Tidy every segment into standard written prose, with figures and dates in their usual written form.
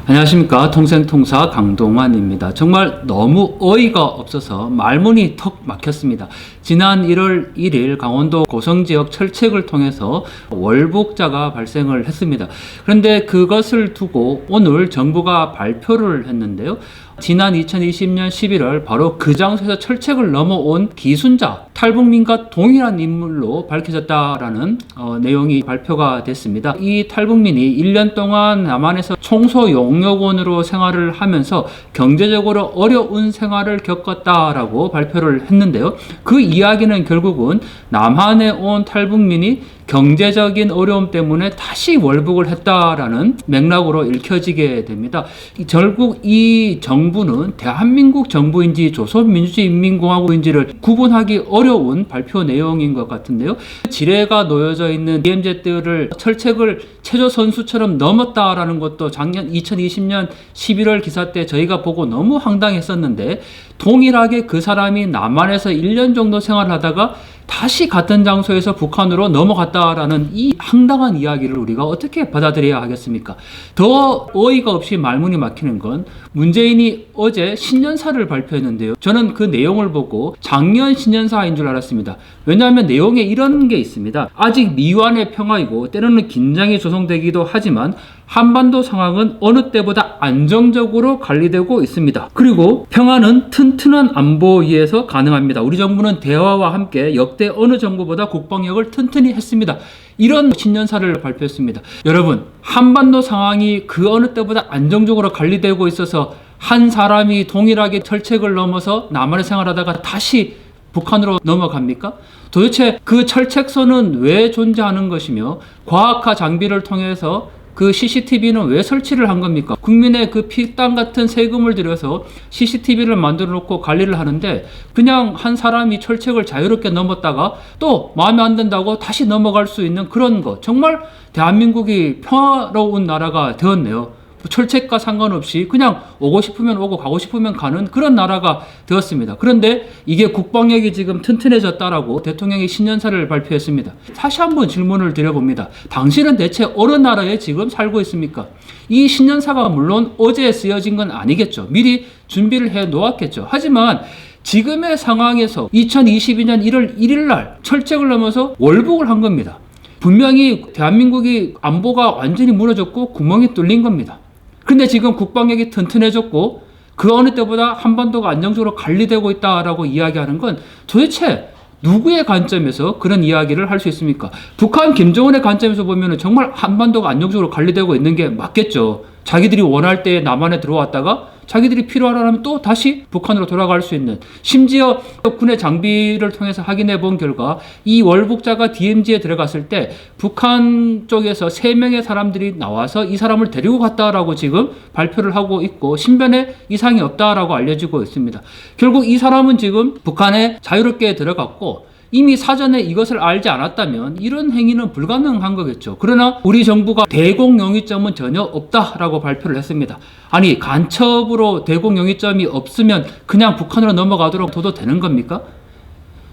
안녕하십니까. 통생통사 강동환입니다. 정말 너무 어이가 없어서 말문이 턱 막혔습니다. 지난 1월 1일 강원도 고성지역 철책을 통해서 월북자가 발생을 했습니다. 그런데 그것을 두고 오늘 정부가 발표를 했는데요. 지난 2020년 11월 바로 그 장소에서 철책을 넘어온 기순자, 탈북민과 동일한 인물로 밝혀졌다라는 내용이 발표가 됐습니다. 이 탈북민이 1년 동안 남한에서 청소용역원으로 생활을 하면서 경제적으로 어려운 생활을 겪었다라고 발표를 했는데요. 그 이야기는 결국은 남한에 온 탈북민이 경제적인 어려움 때문에 다시 월북을 했다라는 맥락으로 읽혀지게 됩니다. 결국 이 정부는 대한민국 정부인지 조선민주주의인민공화국인지를 구분하기 어려운 발표 내용인 것 같은데요. 지뢰가 놓여져 있는 DMZ를 철책을 체조 선수처럼 넘었다라는 것도 작년 2020년 11월 기사 때 저희가 보고 너무 황당했었는데, 동일하게 그 사람이 남한에서 1년 정도 생활하다가 다시 같은 장소에서 북한으로 넘어갔다라는 이 황당한 이야기를 우리가 어떻게 받아들여야 하겠습니까? 더 어이가 없이 말문이 막히는 건 문재인이 어제 신년사를 발표했는데요. 저는 그 내용을 보고 작년 신년사인 줄 알았습니다. 왜냐하면 내용에 이런 게 있습니다. 아직 미완의 평화이고 때로는 긴장이 조성되기도 하지만 한반도 상황은 어느 때보다 안정적으로 관리되고 있습니다. 그리고 평화는 튼튼한 안보 위에서 가능합니다. 우리 정부는 대화와 함께 역대 어느 정부보다 국방력을 튼튼히 했습니다. 이런 신년사를 발표했습니다. 여러분, 한반도 상황이 그 어느 때보다 안정적으로 관리되고 있어서 한 사람이 동일하게 철책을 넘어서 남한에 생활하다가 다시 북한으로 넘어갑니까? 도대체 그 철책선은 왜 존재하는 것이며 과학화 장비를 통해서 그 CCTV는 왜 설치를 한 겁니까? 국민의 그 피땀 같은 세금을 들여서 CCTV를 만들어 놓고 관리를 하는데, 그냥 한 사람이 철책을 자유롭게 넘었다가 또 마음에 안 든다고 다시 넘어갈 수 있는 그런 거. 정말 대한민국이 평화로운 나라가 되었네요. 철책과 상관없이 그냥 오고 싶으면 오고 가고 싶으면 가는 그런 나라가 되었습니다. 그런데 이게 국방력이 지금 튼튼해졌다라고 대통령이 신년사를 발표했습니다. 다시 한번 질문을 드려봅니다. 당신은 대체 어느 나라에 지금 살고 있습니까? 이 신년사가 물론 어제 쓰여진 건 아니겠죠. 미리 준비를 해 놓았겠죠. 하지만 지금의 상황에서 2022년 1월 1일 날 철책을 넘어서 월북을 한 겁니다. 분명히 대한민국이 안보가 완전히 무너졌고 구멍이 뚫린 겁니다. 근데 지금 국방력이 튼튼해졌고 그 어느 때보다 한반도가 안정적으로 관리되고 있다라고 이야기하는 건 도대체 누구의 관점에서 그런 이야기를 할 수 있습니까? 북한 김정은의 관점에서 보면 정말 한반도가 안정적으로 관리되고 있는 게 맞겠죠. 자기들이 원할 때 남한에 들어왔다가 자기들이 필요하다면 또 다시 북한으로 돌아갈 수 있는, 심지어 군의 장비를 통해서 확인해 본 결과 이 월북자가 DMZ에 들어갔을 때 북한 쪽에서 3명의 사람들이 나와서 이 사람을 데리고 갔다라고 지금 발표를 하고 있고, 신변에 이상이 없다라고 알려지고 있습니다. 결국 이 사람은 지금 북한에 자유롭게 들어갔고, 이미 사전에 이것을 알지 않았다면 이런 행위는 불가능한 거겠죠. 그러나 우리 정부가 대공 용의점은 전혀 없다라고 발표를 했습니다. 아니, 간첩으로 대공 용의점이 없으면 그냥 북한으로 넘어가도록 둬도 되는 겁니까?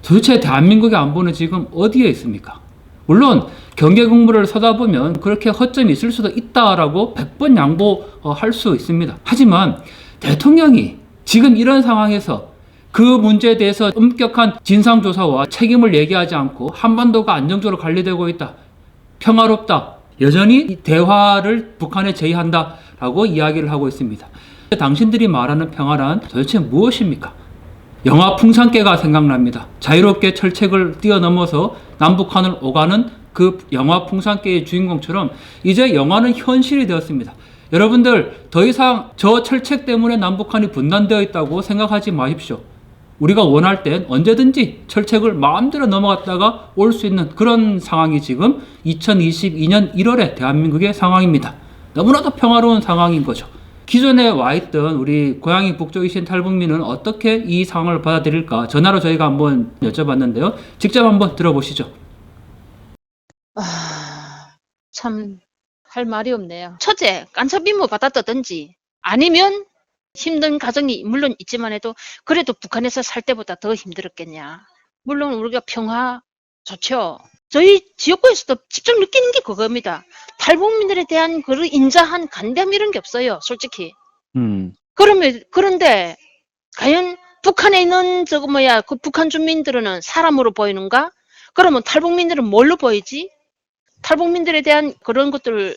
도대체 대한민국의 안보는 지금 어디에 있습니까? 물론 경계 공부를 서다 보면 그렇게 허점이 있을 수도 있다라고 100번 양보할 수 있습니다. 하지만 대통령이 지금 이런 상황에서 그 문제에 대해서 엄격한 진상조사와 책임을 얘기하지 않고 한반도가 안정적으로 관리되고 있다, 평화롭다, 여전히 대화를 북한에 제의한다라고 이야기를 하고 있습니다. 당신들이 말하는 평화란 도대체 무엇입니까? 영화 풍산개가 생각납니다. 자유롭게 철책을 뛰어넘어서 남북한을 오가는 그 영화 풍산개의 주인공처럼 이제 영화는 현실이 되었습니다. 여러분들, 더 이상 저 철책 때문에 남북한이 분단되어 있다고 생각하지 마십시오. 우리가 원할 땐 언제든지 철책을 마음대로 넘어갔다가 올 수 있는 그런 상황이 지금 2022년 1월의 대한민국의 상황입니다. 너무나도 평화로운 상황인 거죠. 기존에 와 있던 우리 고양이 북쪽이신 탈북민은 어떻게 이 상황을 받아들일까 전화로 저희가 한번 여쭤봤는데요. 직접 한번 들어보시죠. 참 할 말이 없네요. 첫째, 간첩 임무 받았다든지 아니면 힘든 가정이 물론 있지만 해도 그래도 북한에서 살 때보다 더 힘들었겠냐. 물론 우리가 평화 좋죠. 저희 지역구에서도 직접 느끼는 게 그겁니다. 탈북민들에 대한 그런 인자한 간담 이런 게 없어요, 솔직히. 그런데 과연 북한에 있는 그 북한 주민들은 사람으로 보이는가? 그러면 탈북민들은 뭘로 보이지? 탈북민들에 대한 그런 것들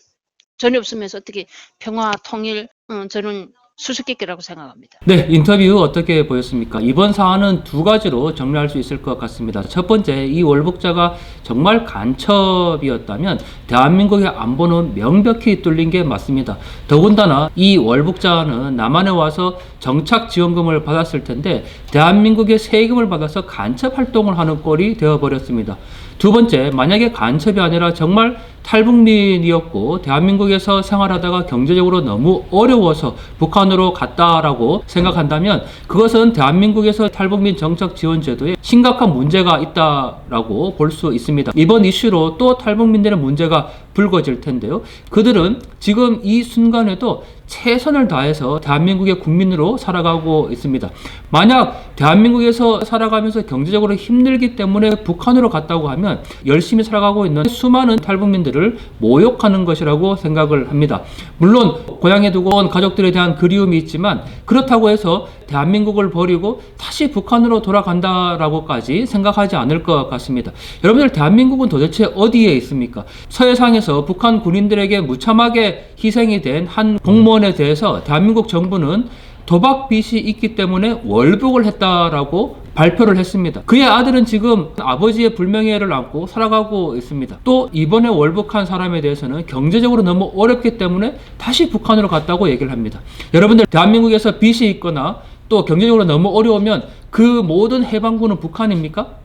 전혀 없으면서 어떻게 평화 통일, 저는 수수께끼라고 생각합니다. 네, 인터뷰 어떻게 보였습니까? 이번 사안은 두 가지로 정리할 수 있을 것 같습니다. 첫 번째, 이 월북자가 정말 간첩이었다면 대한민국의 안보는 명백히 뚫린 게 맞습니다. 더군다나 이 월북자는 남한에 와서 정착 지원금을 받았을 텐데 대한민국의 세금을 받아서 간첩 활동을 하는 꼴이 되어버렸습니다. 두 번째, 만약에 간첩이 아니라 정말 탈북민이었고 대한민국에서 생활하다가 경제적으로 너무 어려워서 북한으로 갔다라고 생각한다면 그것은 대한민국에서 탈북민 정착 지원 제도에 심각한 문제가 있다라고 볼 수 있습니다. 이번 이슈로 또 탈북민들의 문제가 불거질 텐데요. 그들은 지금 이 순간에도 최선을 다해서 대한민국의 국민으로 살아가고 있습니다. 만약 대한민국에서 살아가면서 경제적으로 힘들기 때문에 북한으로 갔다고 하면 열심히 살아가고 있는 수많은 탈북민들을 모욕하는 것이라고 생각을 합니다. 물론 고향에 두고 온 가족들에 대한 그리움이 있지만 그렇다고 해서 대한민국을 버리고 다시 북한으로 돌아간다라고까지 생각하지 않을 것 같습니다. 여러분들, 대한민국은 도대체 어디에 있습니까? 서해상에서 북한 군인들에게 무참하게 희생이 된 한 공무원에 대해서 대한민국 정부는 도박 빚이 있기 때문에 월북을 했다라고 발표를 했습니다. 그의 아들은 지금 아버지의 불명예를 안고 살아가고 있습니다. 또 이번에 월북한 사람에 대해서는 경제적으로 너무 어렵기 때문에 다시 북한으로 갔다고 얘기를 합니다. 여러분들, 대한민국에서 빚이 있거나 또 경제적으로 너무 어려우면 그 모든 해방군은 북한입니까?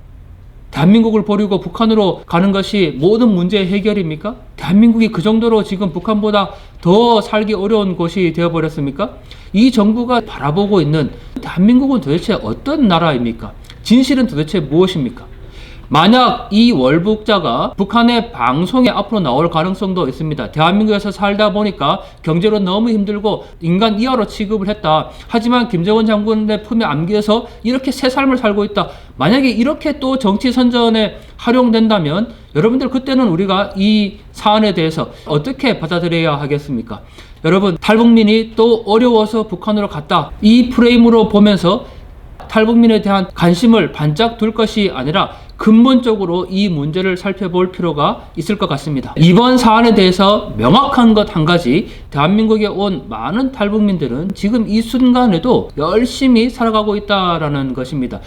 대한민국을 버리고 북한으로 가는 것이 모든 문제의 해결입니까? 대한민국이 그 정도로 지금 북한보다 더 살기 어려운 곳이 되어버렸습니까? 이 정부가 바라보고 있는 대한민국은 도대체 어떤 나라입니까? 진실은 도대체 무엇입니까? 만약 이 월북자가 북한의 방송에 앞으로 나올 가능성도 있습니다. 대한민국에서 살다 보니까 경제로 너무 힘들고 인간 이하로 취급을 했다. 하지만 김정은 장군의 품에 안겨서 이렇게 새 삶을 살고 있다. 만약에 이렇게 또 정치 선전에 활용된다면 여러분들, 그때는 우리가 이 사안에 대해서 어떻게 받아들여야 하겠습니까? 여러분, 탈북민이 또 어려워서 북한으로 갔다. 이 프레임으로 보면서 탈북민에 대한 관심을 반짝 둘 것이 아니라 근본적으로 이 문제를 살펴볼 필요가 있을 것 같습니다. 이번 사안에 대해서 명확한 것 한 가지, 대한민국에 온 많은 탈북민들은 지금 이 순간에도 열심히 살아가고 있다는 것입니다.